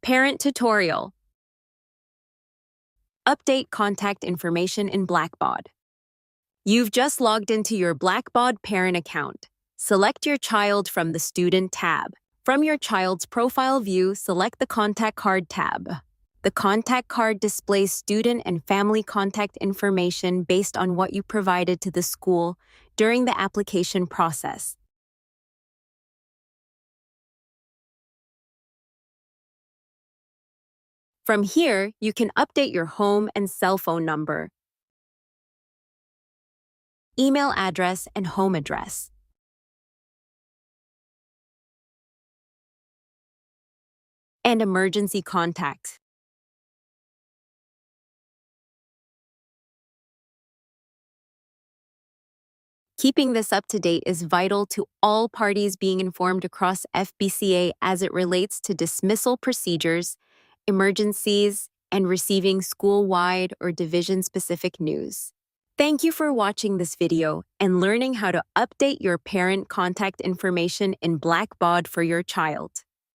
Parent tutorial. Update contact information in Blackbaud. You've just logged into your Blackbaud parent account. Select your child from the Student tab. From your child's profile view, select the Contact Card tab. The contact card displays student and family contact information based on what you provided to the school during the application process. From here, you can update your home and cell phone number, email address, and home address. And emergency contact. Keeping this up to date is vital to all parties being informed across FBCA as it relates to dismissal procedures, emergencies, and receiving school-wide or division-specific news. Thank you for watching this video and learning how to update your parent contact information in Blackbaud for your child.